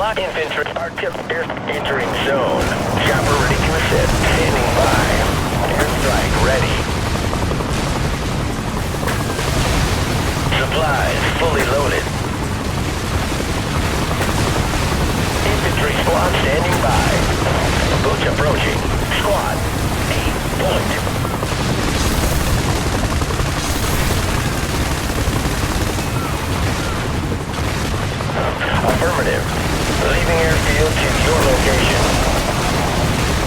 Lock infantry. Artillery entering zone. Chopper ready to assist. Standing by. Airstrike ready. Supplies fully loaded. Infantry squad standing by. Boots approaching. Squad. 8 point. Affirmative. Leaving airfield to your location.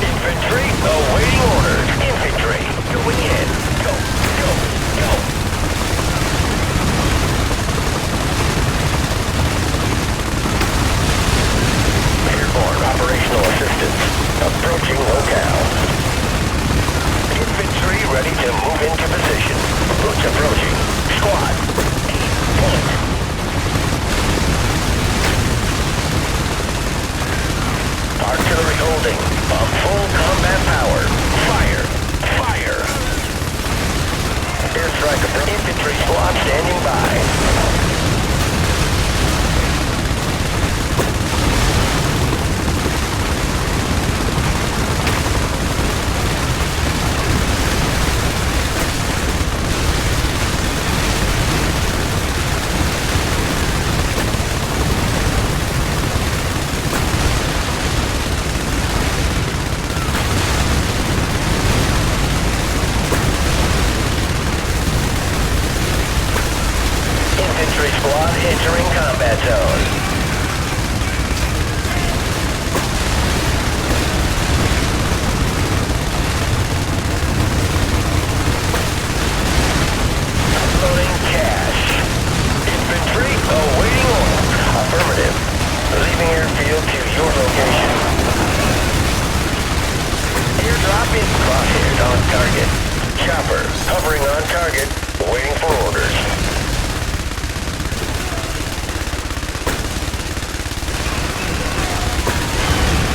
Infantry awaiting orders. Infantry going in. Go, go, go. Airborne operational assistance. Approaching locale. Infantry ready to move into position. Boots approaching. Squad. 8 point. Artillery holding. On full combat power. Fire! Fire! Airstrike approach. Infantry squad standing by. Infantry squad entering combat zone. Loading cash. Infantry awaiting order. Affirmative. Leaving airfield to your location. Airdrop in. Crosshairs on target. Chopper hovering on target, waiting for orders.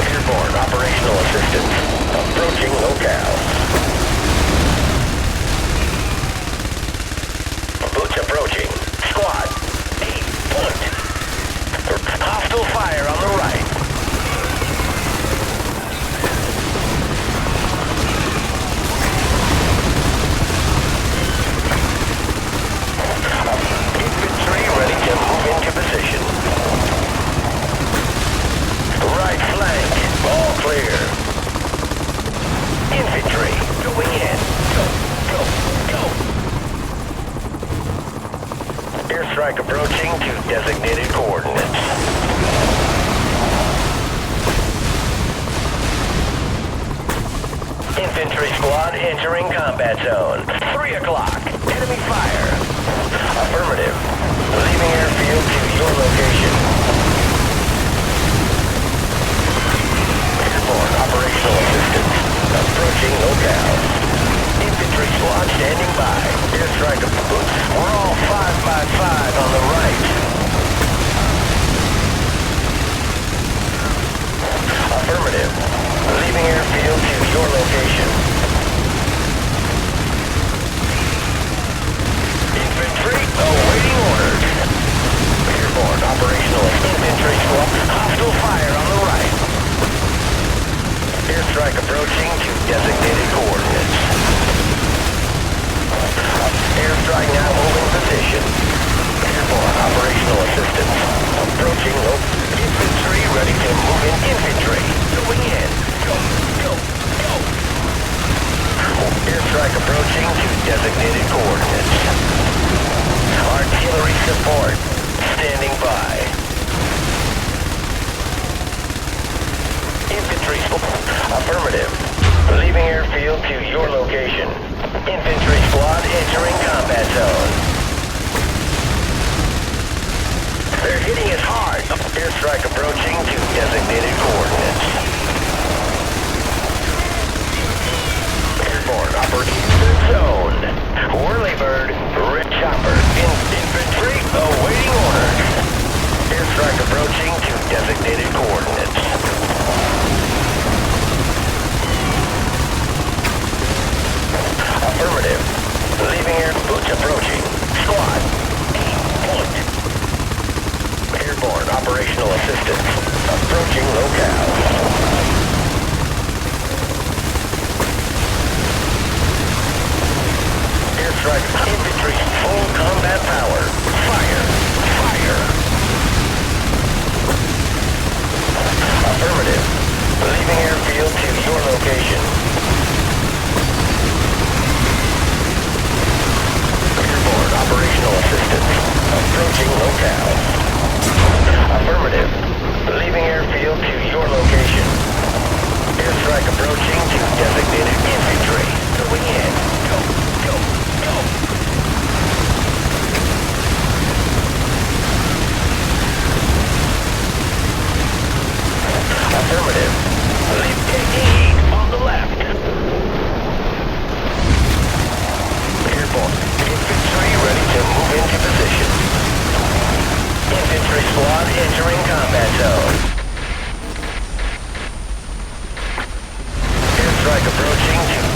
Airborne operational assistance. Approaching locale. Boots approaching. Squad. 8 point. Hostile fire on the right. Infantry ready to move into position. Right flank. All clear. Infantry going in. Go, go, go. Airstrike approaching to designated coordinates. Infantry squad entering combat zone. 3 o'clock. Enemy fire. Affirmative. Leaving airfield to your location. Airborne operational assistance. Approaching locale. Infantry squad standing by. Airstrike boots. We're all 5x5 on the right. Affirmative. Leaving airfield to your location. Infantry awaiting orders. Airborne operational infantry squad. Hostile fire on the right. Airstrike approaching to designated coordinates. Airstrike now holding position. Airborne operational assistance. Approaching infantry ready to move in. Infantry going in. Go, go, go. Airstrike approaching to designated coordinates. Artillery support. Standing by. Infantry affirmative. Leaving airfield to your location. Infantry squad entering combat zone. They're hitting us hard. Airstrike approaching to designated coordinates. Airborne operating zone. Whirlybird, red chopper. Infantry awaiting orders. Airstrike approaching to designated coordinates. Affirmative. Leaving air boots approaching. Squad. 8 point. Airborne operational assistance.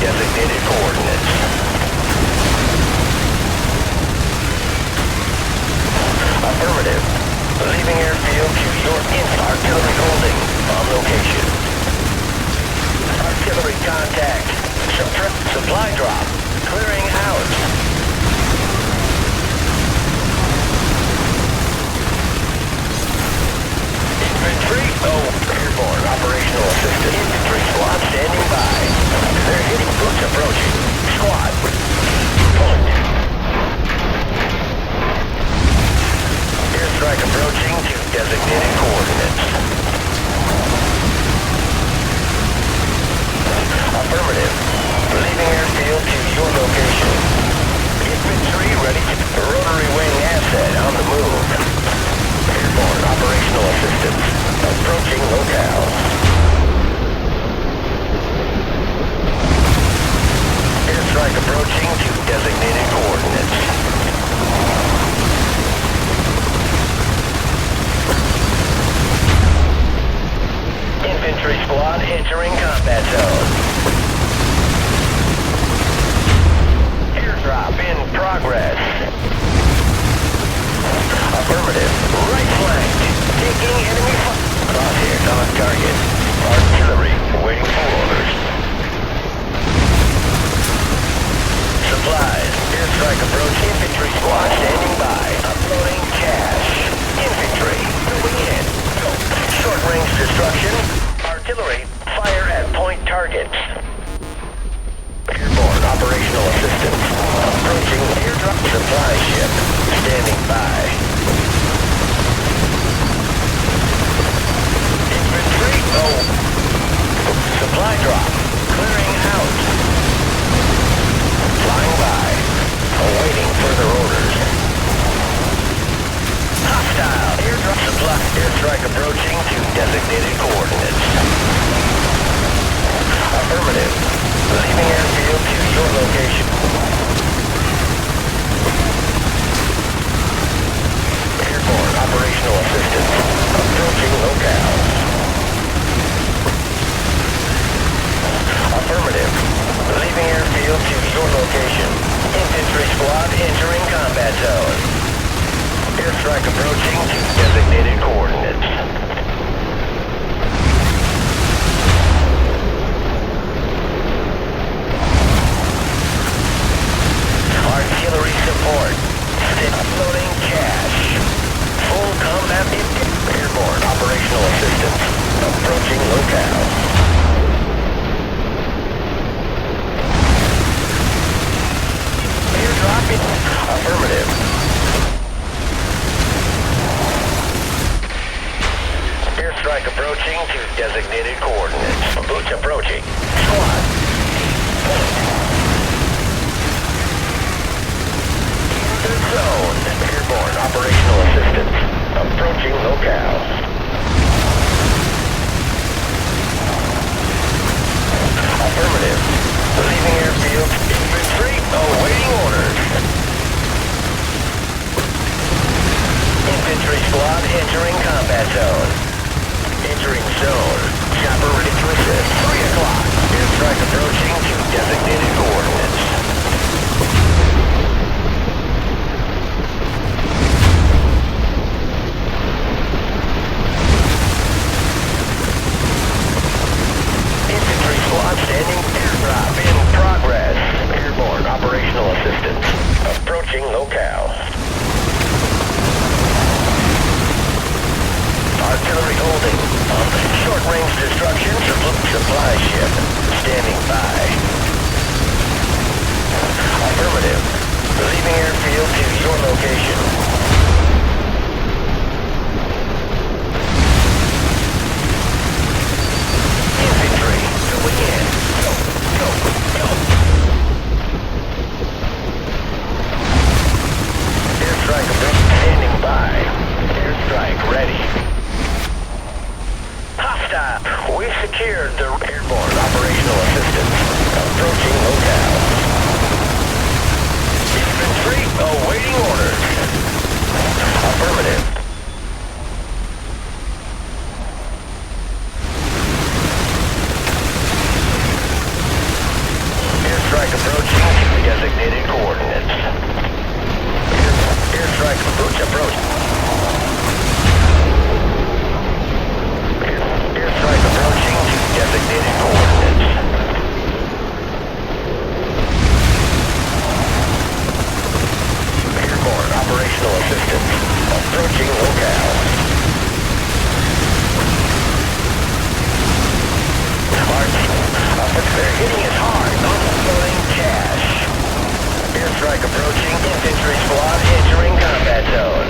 designated coordinates. Affirmative. Leaving airfield to your artillery holding on location. Artillery contact. Supply drop. Clearing out. Infantry. Airborne operational assistant. Infantry squad standing by. They're hitting boots approaching. Squad. Point. Airstrike approaching to designated coordinates. Affirmative. Leaving airfield to your location. Infantry ready to... Rotary wing asset on the move. Airborne operational assistance. Approaching locale. Airstrike approaching to designated coordinates. Infantry squad entering combat zone. Airdrop in progress. Affirmative. Right flank. Taking enemy fire. Crosshairs on target. Artillery waiting for orders. Supplies. Airstrike approach. Infantry squad standing by. Uploading cash. Infantry. Moving in. Go. Short range destruction. Artillery. Fire at point targets. Airborne operational assistance. Approaching airdrop supply ship. Standing by. Infantry. Supply drop. Clearing out. Flying by. Awaiting further orders. Hostile. Airdrop supply. Airstrike approaching to designated coordinates. Affirmative. Leaving airfield to your location. Airborne operational assistance. Approaching locale. Affirmative. Leaving airfield to your location. Infantry squad entering combat zone. Airstrike approaching to designated coordinates. Artillery support. Uploading cash. Full combat airborne operational assistance. Approaching locale. Airdrop in. Affirmative. Airstrike approaching to designated coordinates. Boots approaching. Squad. Zone. Airborne operational assistance. Approaching locale. Affirmative. Leaving airfield. Infantry awaiting orders. Infantry squad entering combat zone. Entering zone. Chopper ready to assist. 3 o'clock. Airstrike approaching to designated coordinates. Standing airdrop in progress. Airborne operational assistance. Approaching locale. Artillery holding. Short range destruction. Supply ship. Standing by. Affirmative. Leaving airfield to your location. Infantry. Going in. Go. Airstrike standing by. Airstrike ready. Hostile. We've secured the airborne operational assistance. Approaching locale. Infantry awaiting orders. Affirmative. designated coordinates. Airstrike approach. Airstrike approaching to designated coordinates. Airborne operational assistance. Approaching locale. They're hitting us hard. Unloading cash. Airstrike approaching. Infantry squad entering combat zone.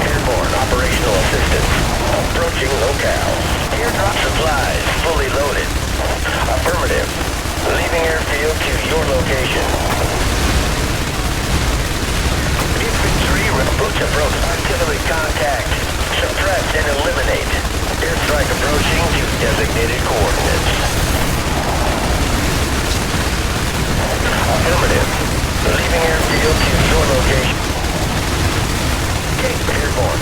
Airborne operational assistance. Approaching locale. Airdrop supplies fully loaded. Affirmative. Leaving airfield to your location. Infantry approach. Artillery contact. Suppress and eliminate. Airstrike approaching to designated coordinates. Affirmative. Leaving airfield to your location. Airborne.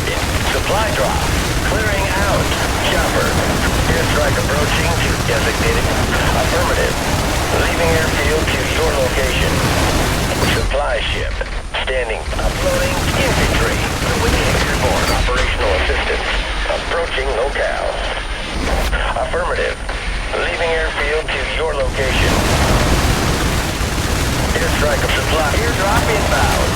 Supply drop. Clearing out. Chopper. Airstrike approaching to designated. Affirmative. Leaving airfield to your location. Supply ship. Standing. Uploading infantry. Airborne operational assistance. Approaching locale. Affirmative. Leaving airfield to your location. Airstrike of supply. Airdrop inbound.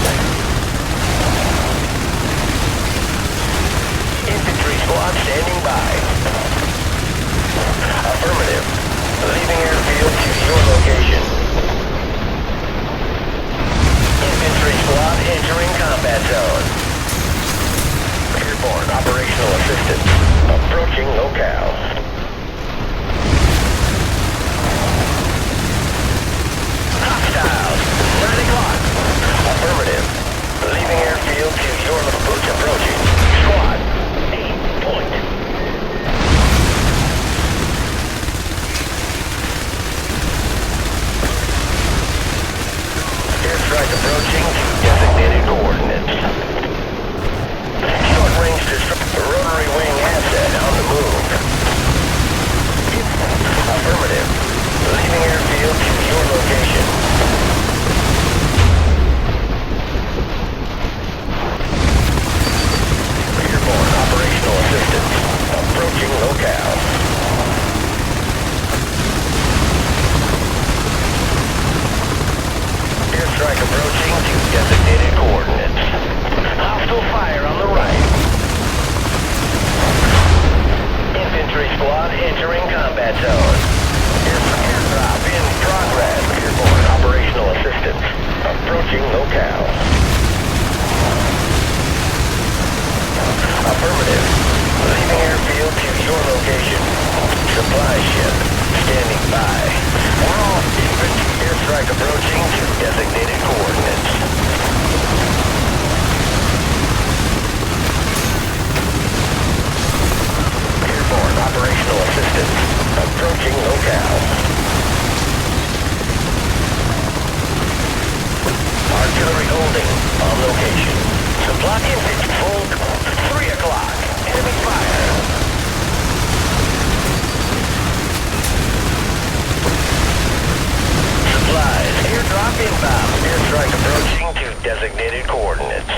Infantry squad standing by. Affirmative. Leaving airfield to your location. Infantry squad entering combat zone. Airborne operational assistance. Approaching locale. Hostiles. 9 o'clock. Affirmative. Leaving airfield to your location. Approaching. Squad. 8 point. Airstrike approaching to designated coordinates. Short-range rotary wing asset on the move. Affirmative. Leaving airfield to your location. Airborne operational assistance. Approaching locale. Airstrike approaching to designated coordinates. Hostile fire on the right. Infantry squad entering combat zone. Airdrop in progress. Airborne operational assistance. Approaching locale. Affirmative. Leaving airfield to your location. Supply ship. Standing by. We're off. Airstrike approaching to designated coordinates. Airborne operational assistance. Approaching locale. Artillery holding on location. Supply infantry full. 3 o'clock. Enemy fire. Supplies. Airdrop inbound. Airstrike approaching to designated coordinates.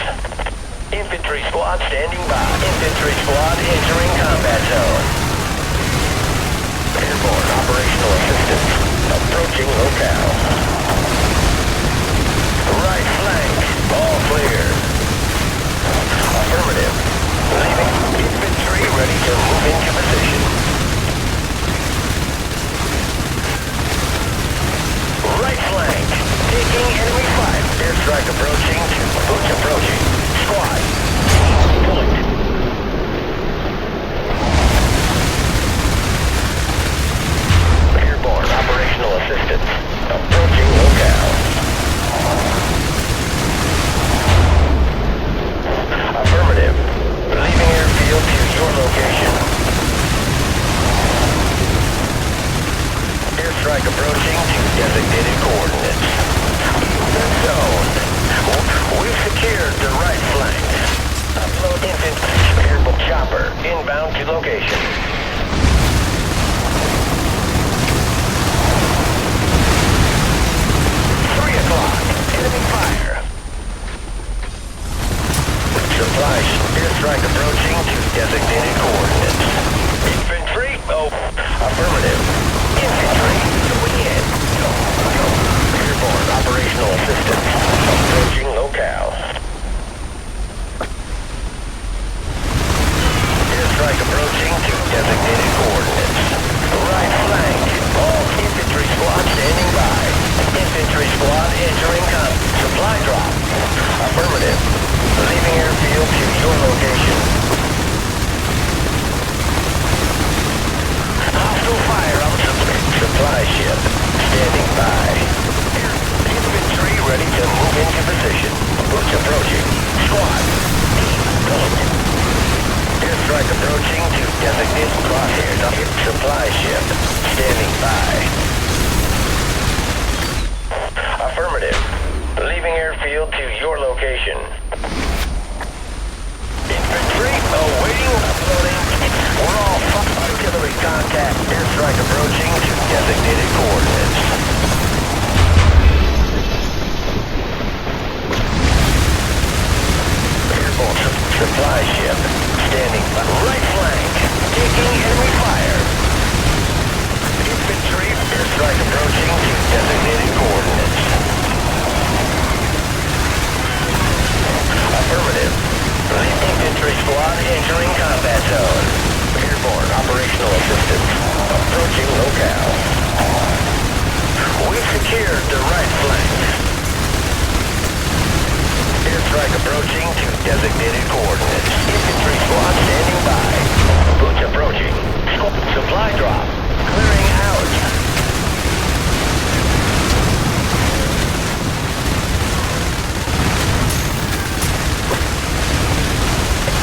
Infantry squad standing by. Infantry squad entering combat zone. Airborne operational assistance. Approaching locale. Right flank. All clear. Affirmative. Leaving infantry ready to move into position. Right flank. Taking enemy fire. Airstrike approaching. Boots approaching. Squad. Point. Airborne operational assistance. Approaching locale. Affirmative. Leaving airfield to your location. Airstrike approaching to designated coordinates. Zone. We've secured the right flank. Upload infantry airborne chopper inbound to location. Supply ship. Standing by. Infantry ready to move into position. Boots approaching. Squad. Going. Airstrike approaching to designated crosshairs. Supply ship. Standing by. Affirmative. Leaving airfield to your location. Infantry awaiting uploading. We're all artillery contact. Airstrike approaching to designated coordinates. Airborne supply ship. Standing by. Right flank. Taking enemy fire. Infantry airstrike approaching to designated coordinates. Affirmative. Infantry squad entering combat zone. Airborne operational assistance. Approaching locale. We've secured the right flank. Airstrike approaching to designated coordinates. Infantry squad standing by. Boots approaching. Supply drop. Clearing out.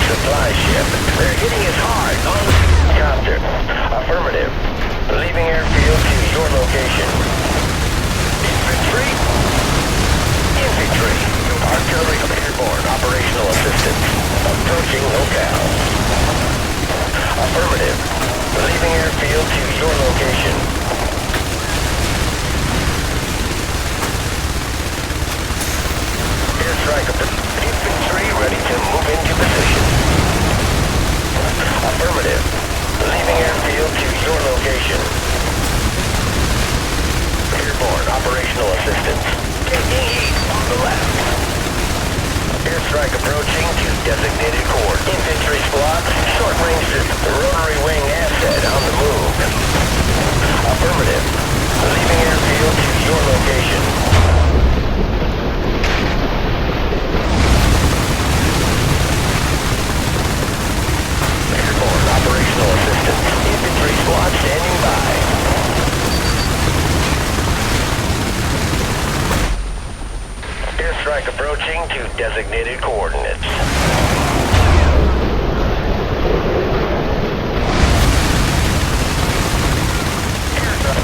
Supply ship. They're hitting us hard on the copter. Affirmative. Leaving airfield to your location. Infantry. Infantry. Artillery airborne operational assistance. Approaching locale. Affirmative. Leaving airfield to your location. Airstrike. Infantry ready to move into position. Affirmative. Leaving airfield to your location. Airborne operational assistance. Taking heat on the left. Airstrike approaching to designated court. Infantry squad, short range system. Rotary wing asset on the move. Affirmative. Leaving airfield to your location. Airborne operational assistance. Infantry squad standing by. Airstrike approaching to designated coordinates.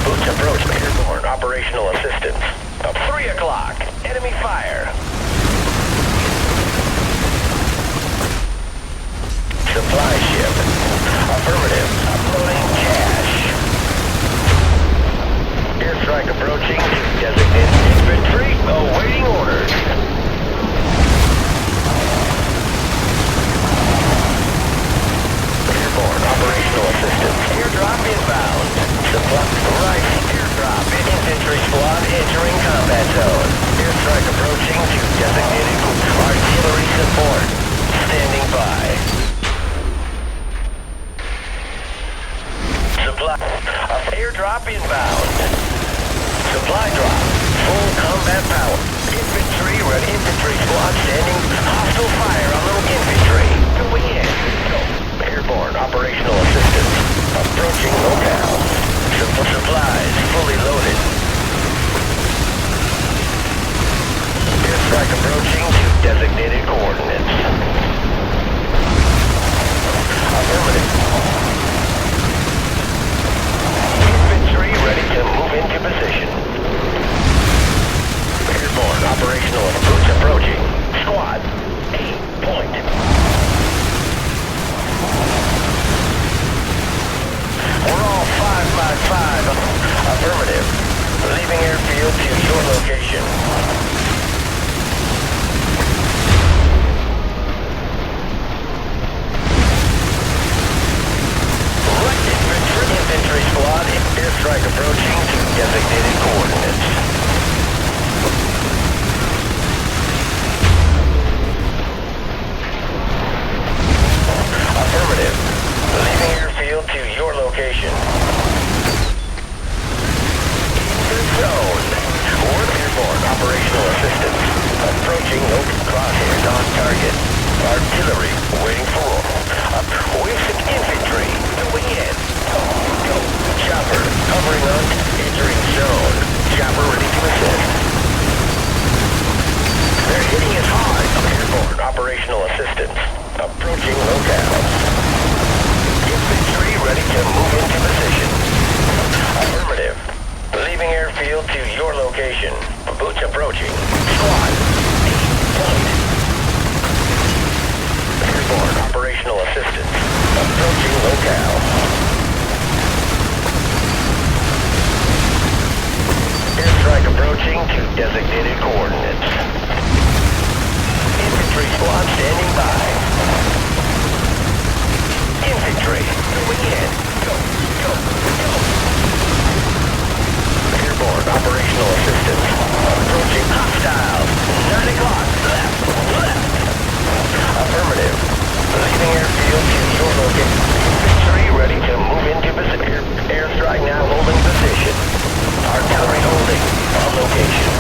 Boots approach. Airborne operational assistance. 3 o'clock. Enemy fire. Supply ship. Affirmative. Uploading cash. Airstrike approaching to designated infantry. Awaiting orders. Airborne operational assistance. Airdrop inbound. Supply. Right. Airdrop. Infantry squad entering combat zone. Airstrike approaching to designated artillery support. Standing by. Supply. Airdrop inbound. Supply drop. Full combat power. Infantry ready. Infantry squad standing. Hostile fire on little infantry. Going in. Go. Airborne operational assistance. Approaching locale. Supplies fully loaded. Airstrike approaching to designated coordinates. Affirmative. Infantry ready to move into position. Airborne operational boots approaching. Squad. Aim point. We're all 5 by 5. Affirmative. Leaving airfield to your location. Right infantry squad. Airstrike approaching to designated coordinates. Affirmative. Leaving airfield to your location. In the zone. Airborne operational assistance. operational assistance. Approaching locale. Infantry ready to move into position. Affirmative. Leaving airfield to your location. Boots approaching. Squad. Point. Airborne operational assistance. Approaching locale. Airstrike approaching to designated coordinates. Infantry squad standing by. Infantry, going in. Go, go, go. Airborne operational assistance. Approaching hostiles. 9 o'clock. Left, left. Affirmative. Leaving airfield to your location. Infantry ready to move into position. Airstrike now holding position. Artillery holding on location.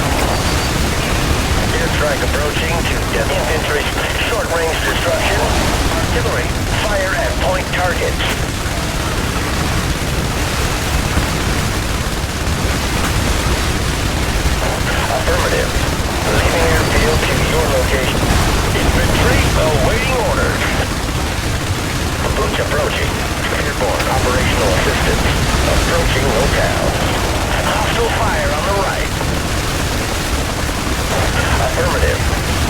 Airstrike approaching to infantry. Short-range destruction. Artillery, fire at point targets. Affirmative. Leaving airfield to your location. Infantry awaiting orders. Boots approaching. Airborne operational assistance. Approaching locale. Hostile fire on the right. Affirmative.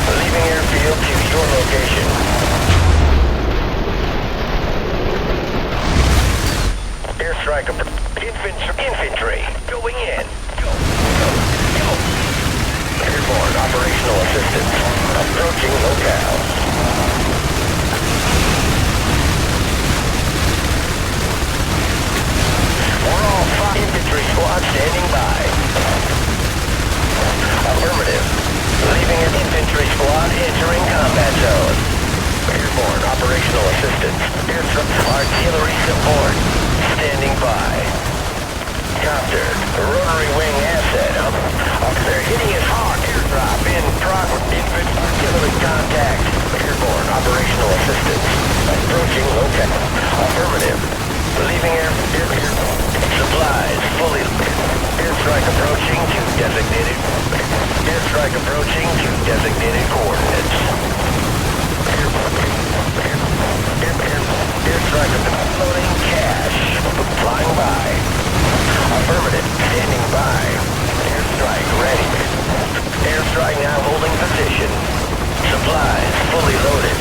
Leaving airfield to your location. Airstrike infantry going in. Go, go, go. Airborne operational assistance. Approaching locale. We're all 5 infantry squad standing by. Affirmative. Leaving an infantry squad entering combat zone. Airborne operational assistance. Artillery support. Standing by. Copter. Rotary wing asset. They're hitting us hard. Airdrop in progress. Infantry artillery contact. Airborne operational assistance. Approaching locale. Affirmative. Leaving air supplies fully. Airstrike approaching to designated. Airstrike approaching to designated coordinates. Airstrike loading cash. Flying by. Affirmative. Standing by. Airstrike ready. Airstrike now holding position. Supplies fully loaded.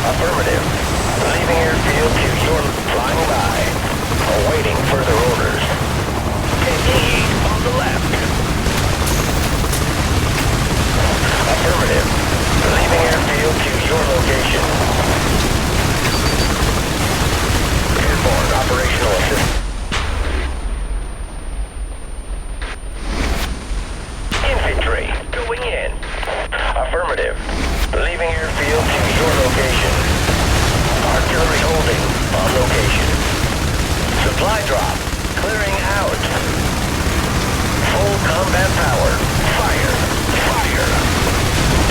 Affirmative. Leaving airfield to your flying by. Awaiting further orders. KE on the left. Affirmative. Leaving airfield to your location. Airborne operational assistance. Infantry going in. Affirmative. Leaving airfield to your location. Artillery holding on location. Supply drop. Clearing out. Full combat power. Fire. Fire.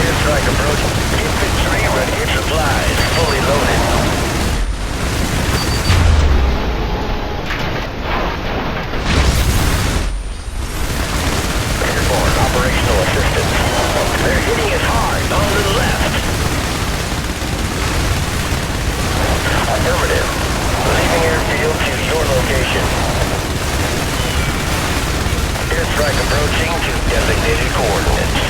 Airstrike approach. Infantry ready. Supplies fully loaded. Airborne operational assistance. They're hitting us hard on the left. Affirmative. Leaving airfield to your location. Airstrike approaching to designated coordinates.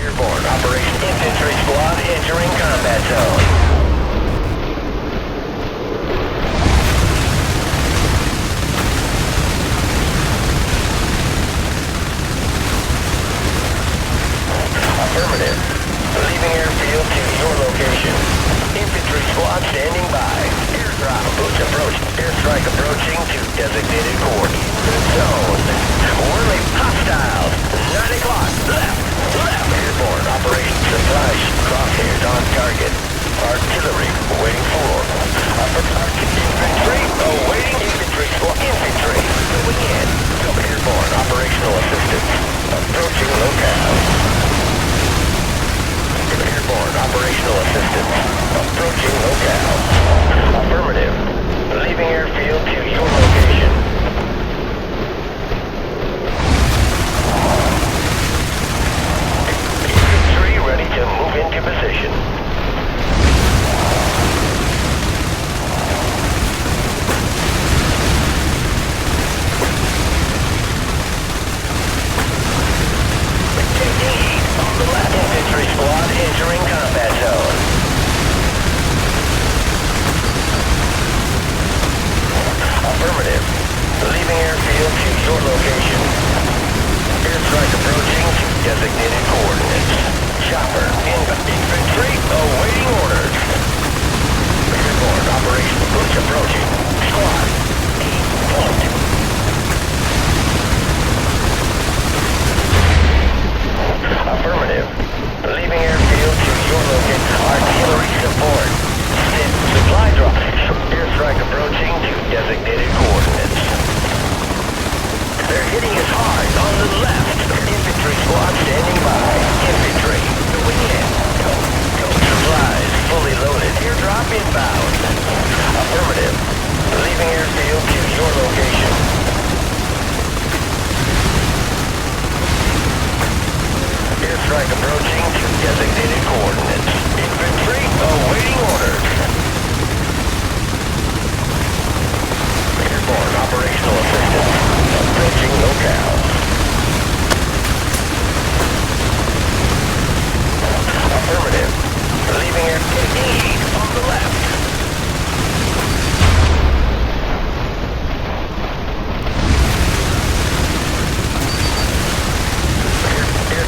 Airborne operation infantry squad entering combat zone. Affirmative. Leaving airfield to your location. Infantry squad standing by. Airdrop. Boots approach. Airstrike approaching to designated coordinates. Zone. Whirling hostiles. 9 o'clock. Left. Left. Airborne operation supplies. Crosshairs on target. your location. Airstrike approaching to designated coordinates. Chopper infantry awaiting orders. Airborne operation boots approaching. Squad, aim point. Affirmative. Leaving airfield to your location. Artillery support. Supply drop. Airstrike approaching to designated coordinates. They're hitting us hard on the left. Infantry squad standing by. Infantry going in. Go. Supplies fully loaded. Airdrop inbound. Affirmative. Leaving airfield to your location. Airstrike approaching to designated coordinates. Infantry awaiting orders. Airborne operational assistance. Approaching locale. Affirmative. Leaving aid on the left.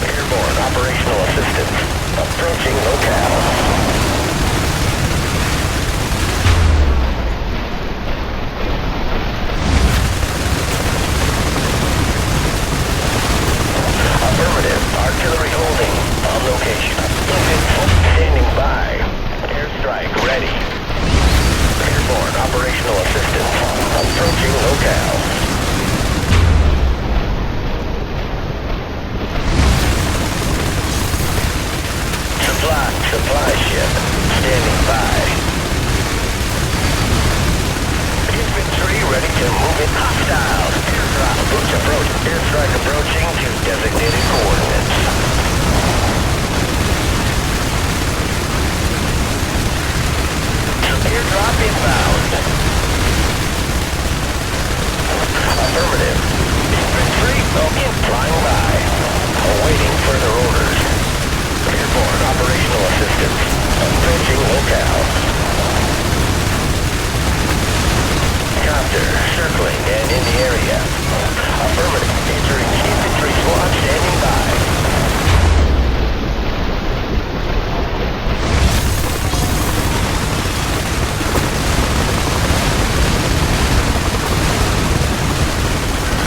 Airborne operational assistance. Approaching locale. Affirmative. Artillery holding. On location. Infantry standing by. Airstrike ready. Airborne operational assistance. Approaching locale. Supply ship standing by. Infantry ready to move in. Hostiles. Airdrop. Boots approach. Airstrike approaching to designated coordinates. Airdrop inbound. Affirmative. Infantry flying by. Awaiting further orders. Airborne operational assistance. Approaching locale. Copter circling and in the area. Affirmative. Entering infantry squad standing by.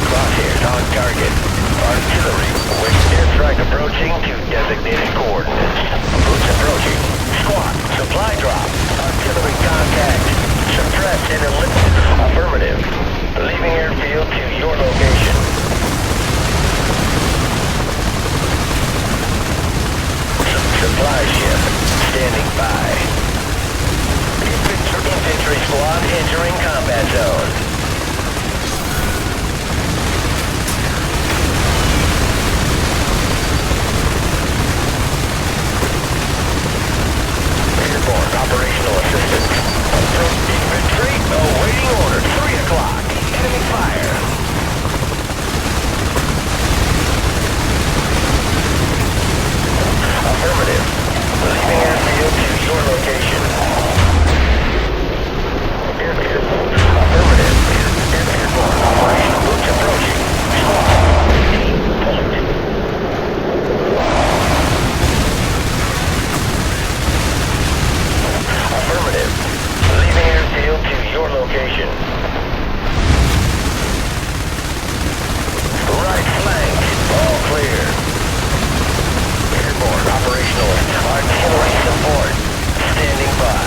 Crosshairs on target. Artillery with airstrike approaching to designated coordinates. Boots approaching. Squad. Supply drop. Artillery contact. Suppressed and eliminated. Affirmative. Leaving airfield to your location. Supply ship standing by. Infantry squad entering combat zone. Airborne operational assistance. Approach infantry awaiting order. 3 o'clock. Enemy fire. Affirmative. Leaving airfield to your location. Affirmative. Airborne operational boots approaching. Aim point. Affirmative. Leaving airfield to your location. Right flank. All clear. Airborne operational artillery support. Standing by.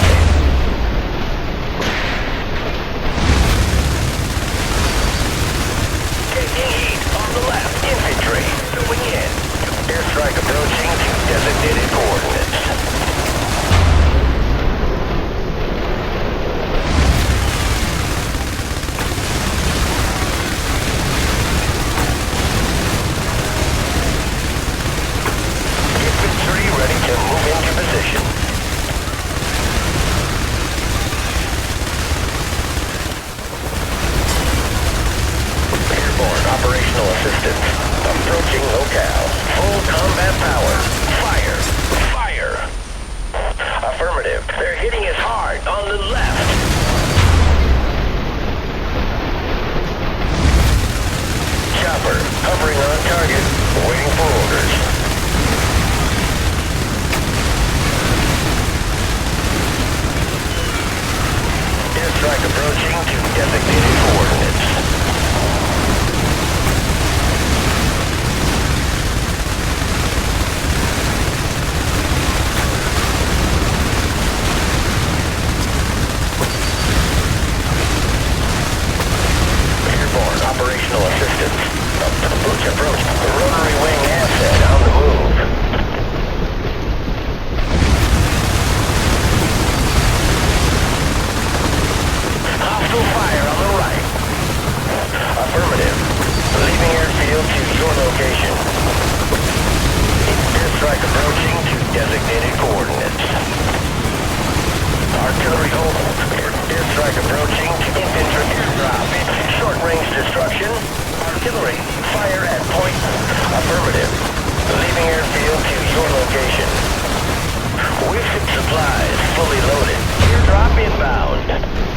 Taking heat on the left. Infantry. Going in. Airstrike approaching to designated coordinates. Ready to move into position. Airborne operational assistance. Approaching locale. Full combat power. Fire. Fire. Affirmative. They're hitting us hard on the left. designated coordinates. Airborne operational assistance. Approach. The rotary wing asset on the move. Hostile fire on the right. Affirmative. Leaving airfield to your location. Airstrike approaching to designated coordinates. Artillery hold. Airstrike approaching to infantry airdrop. Short-range destruction. Artillery. Fire at point. Affirmative. Leaving airfield to your location. We've supplies fully loaded. Airdrop inbound.